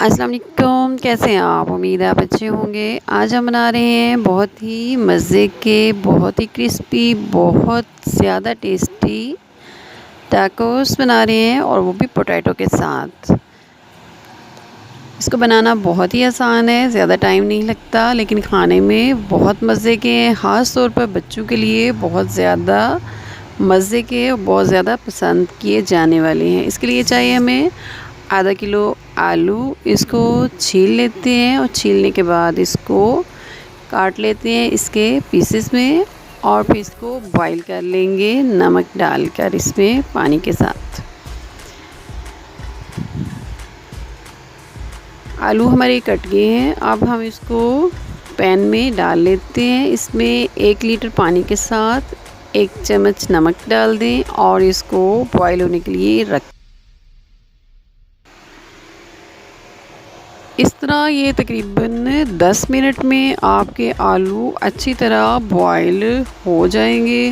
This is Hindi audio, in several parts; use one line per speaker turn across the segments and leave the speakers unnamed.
अस्सलाम वालेकुम, कैसे हैं आप? उम्मीद है आप अच्छे होंगे। आज हम बना रहे हैं बहुत ही मज़े के, बहुत ही क्रिस्पी, बहुत ज़्यादा टेस्टी टैकोस बना रहे हैं और वो भी पोटैटो के साथ। इसको बनाना बहुत ही आसान है, ज़्यादा टाइम नहीं लगता, लेकिन खाने में बहुत मज़े के हैं। ख़ास तौर पर बच्चों के लिए बहुत ज़्यादा मज़े के और बहुत ज़्यादा पसंद किए जाने वाले हैं। इसके लिए चाहिए हमें आधा किलो आलू। इसको छील लेते हैं और छीलने के बाद इसको काट लेते हैं इसके पीसेस में और फिर इसको बॉईल कर लेंगे नमक डालकर इसमें पानी के साथ। आलू हमारे कट गए हैं। अब हम इसको पैन में डाल लेते हैं। इसमें 1 लीटर पानी के साथ 1 चम्मच नमक डाल दें और इसको बॉईल होने के लिए रख। इस तरह ये तकरीबन 10 मिनट में आपके आलू अच्छी तरह बॉईल हो जाएंगे।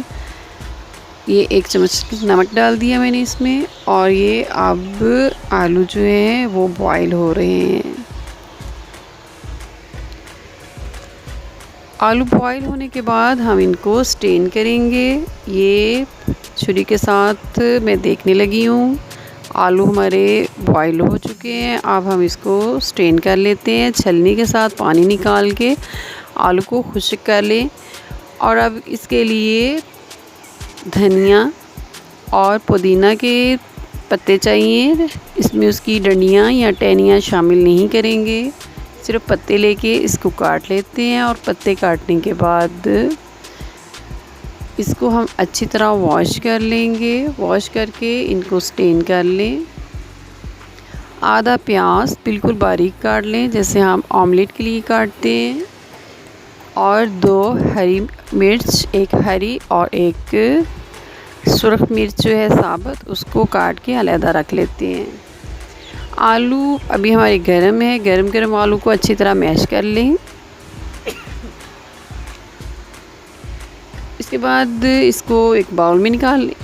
ये 1 चम्मच नमक डाल दिया मैंने इसमें और ये अब आलू जो हैं वो बॉईल हो रहे हैं। आलू बॉईल होने के बाद हम इनको स्टेन करेंगे। ये छुरी के साथ मैं देखने लगी हूँ। आलू हमारे बॉईल हो चुके हैं। अब हम इसको स्ट्रेन कर लेते हैं। छलनी के साथ पानी निकाल के आलू को खुश्क कर लें। और अब इसके लिए धनिया और पुदीना के पत्ते चाहिए। इसमें उसकी डंडियाँ या टहनियाँ शामिल नहीं करेंगे, सिर्फ पत्ते लेके इसको काट लेते हैं। और पत्ते काटने के बाद इसको हम अच्छी तरह वॉश कर लेंगे। वॉश करके इनको स्टेन कर लें। आधा प्याज बिल्कुल बारीक काट लें जैसे हम ऑमलेट के लिए काटते हैं। और 2 हरी मिर्च, 1 हरी और 1 सुरख मिर्च जो है साबुत, उसको काट के अलग रख लेते हैं। आलू अभी हमारे गरम है। गरम आलू को अच्छी तरह मैश कर लें। इसके बाद इसको एक बाउल में निकाल लें।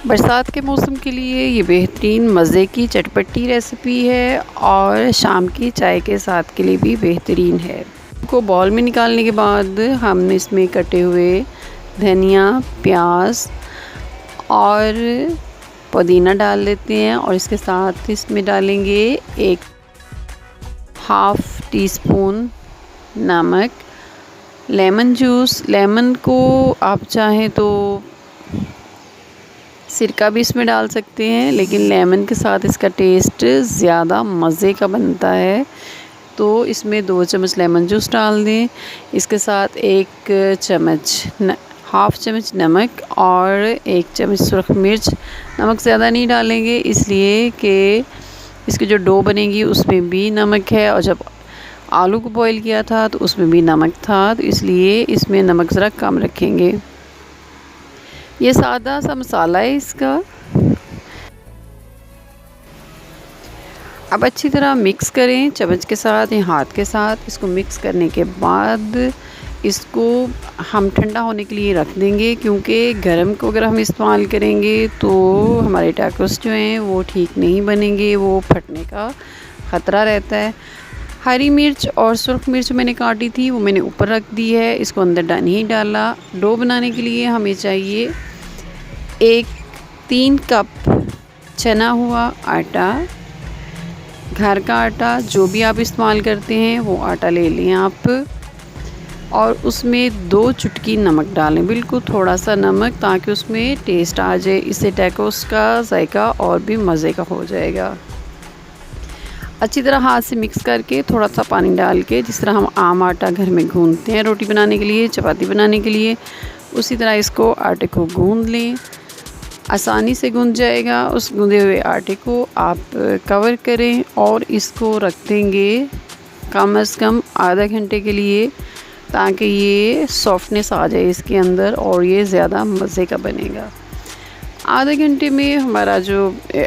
बरसात के मौसम के लिए ये बेहतरीन मज़े की चटपटी रेसिपी है और शाम की चाय के साथ के लिए भी बेहतरीन है। को बाउल में निकालने के बाद हम इसमें कटे हुए धनिया, प्याज और पुदीना डाल देते हैं और इसके साथ इसमें डालेंगे 1/2 टीस्पून नमक, लेमन जूस। लेमन को आप चाहें तो सिरका भी इसमें डाल सकते हैं, लेकिन लेमन के साथ इसका टेस्ट ज़्यादा मज़े का बनता है। तो इसमें 2 चम्मच लेमन जूस डाल दें। इसके साथ 1 चम्मच हाफ़ चम्मच नमक और 1 चम्मच सुरख मिर्च। नमक ज़्यादा नहीं डालेंगे इसलिए कि इसकी जो डो बनेगी उसमें भी नमक है और जब आलू को बॉईल किया था तो उसमें भी नमक था, तो इसलिए इसमें नमक ज़रा कम रखेंगे। ये सादा सा मसाला है इसका। अब अच्छी तरह मिक्स करें चम्मच के साथ या हाथ के साथ। इसको मिक्स करने के बाद इसको हम ठंडा होने के लिए रख देंगे, क्योंकि गरम को अगर हम इस्तेमाल करेंगे तो हमारे टैकोस जो हैं वो ठीक नहीं बनेंगे, वो फटने का ख़तरा रहता है। हरी मिर्च और सुरख मिर्च मैंने काटी थी वो मैंने ऊपर रख दी है, इसको अंदर नहीं डाला। डो बनाने के लिए हमें चाहिए 3 कप चना हुआ आटा। घर का आटा जो भी आप इस्तेमाल करते हैं वो आटा ले लें आप। और उसमें 2 चुटकी नमक डालें, बिल्कुल थोड़ा सा नमक, ताकि उसमें टेस्ट आ जाए। इससे टैकोस का जायका और भी मज़े का हो जाएगा। अच्छी तरह हाथ से मिक्स करके थोड़ा सा पानी डाल के, जिस तरह हम आम आटा घर में गूंदते हैं रोटी बनाने के लिए, चपाती बनाने के लिए, उसी तरह इसको आटे को गूंद लें। आसानी से गूंद जाएगा। उस गूंदे हुए आटे को आप कवर करें और इसको रख देंगे कम से कम आधा घंटे के लिए, ताकि ये सॉफ्टनेस आ जाए इसके अंदर और ये ज़्यादा मज़े का बनेगा। आधे घंटे में हमारा जो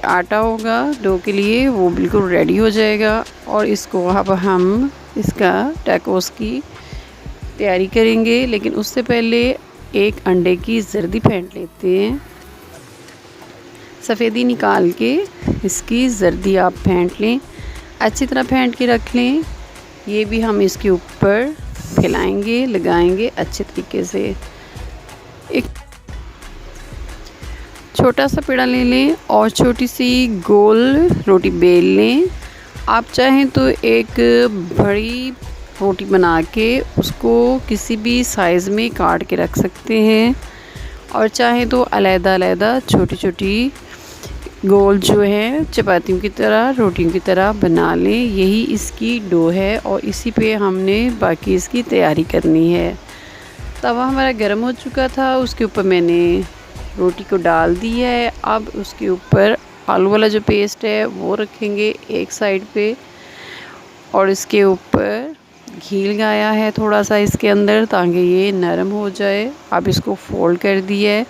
आटा होगा डो के लिए वो बिल्कुल रेडी हो जाएगा। और इसको अब हम इसका टैकोस की तैयारी करेंगे, लेकिन उससे पहले 1 अंडे की जर्दी फेंट लेते हैं। सफ़ेदी निकाल के इसकी जर्दी आप फेंट लें, अच्छी तरह फेंट के रख लें। ये भी हम इसके ऊपर फैलाएंगे, लगाएंगे अच्छे तरीके से। एक छोटा सा पेड़ा ले लें और छोटी सी गोल रोटी बेल लें। आप चाहें तो एक बड़ी रोटी बना के उसको किसी भी साइज़ में काट के रख सकते हैं, और चाहें तो अलग-अलग छोटी-छोटी गोल जो है चपातियों की तरह, रोटियों की तरह बना लें। यही इसकी डो है और इसी पे हमने बाकी इसकी तैयारी करनी है। तवा हमारा गर्म हो चुका था, उसके ऊपर मैंने रोटी को डाल दी है। अब उसके ऊपर आलू वाला जो पेस्ट है वो रखेंगे एक साइड पे, और इसके ऊपर घी लगाया है थोड़ा सा इसके अंदर, ताकि ये नरम हो जाए। अब इसको फोल्ड कर दिया है।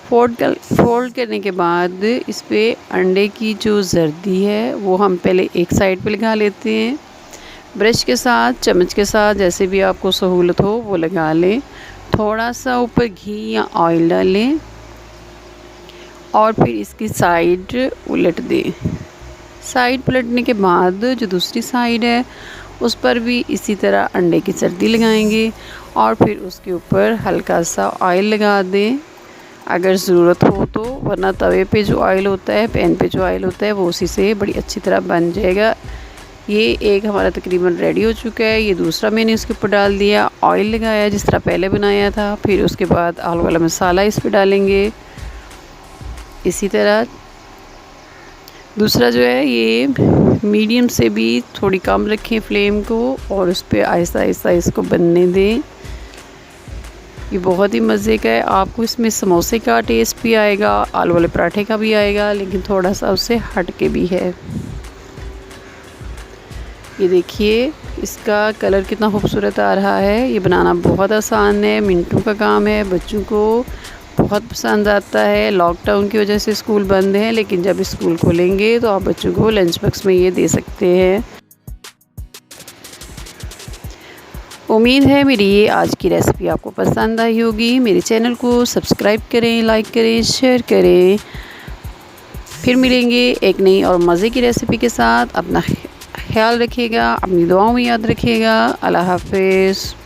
फोल्ड करने के बाद इस पे अंडे की जो जर्दी है वो हम पहले एक साइड पे लगा लेते हैं। ब्रश के साथ, चम्मच के साथ, जैसे भी आपको सहूलत हो वो लगा लें। थोड़ा सा ऊपर घी या ऑयल डालें और फिर इसकी साइड उलट दें। साइड पलटने के बाद जो दूसरी साइड है उस पर भी इसी तरह अंडे की जर्दी लगाएंगे और फिर उसके ऊपर हल्का सा ऑयल लगा दें अगर ज़रूरत हो तो, वरना तवे पे जो ऑयल होता है, पैन पे जो ऑयल होता है वो उसी से बड़ी अच्छी तरह बन जाएगा। ये एक हमारा तकरीबन रेडी हो चुका है। ये दूसरा मैंने इसके ऊपर डाल दिया, ऑयल लगाया जिस तरह पहले बनाया था। फिर उसके बाद आलू वाला मसाला इस पर डालेंगे इसी तरह। दूसरा जो है ये मीडियम से भी थोड़ी कम रखें फ्लेम को और उस पर आहिस्ता आहिस्ता इसको बनने दें। ये बहुत ही मज़े का है। आपको इसमें समोसे का टेस्ट भी आएगा, आलू वाले पराठे का भी आएगा, लेकिन थोड़ा सा उससे हट के भी है। ये देखिए इसका कलर कितना खूबसूरत आ रहा है। ये बनाना बहुत आसान है, मिनटों का काम है। बच्चों को बहुत पसंद आता है। लॉकडाउन की वजह से स्कूल बंद हैं, लेकिन जब स्कूल खोलेंगे तो आप बच्चों को लंच बॉक्स में ये दे सकते हैं। उम्मीद है मेरी ये आज की रेसिपी आपको पसंद आई होगी। मेरे चैनल को सब्सक्राइब करें, लाइक करें, शेयर करें। फिर मिलेंगे एक नई और मज़े की रेसिपी के साथ। अपना ख्याल रखिएगा, अपनी दुआओं में याद रखिएगा। अल्लाह हाफ़िज़।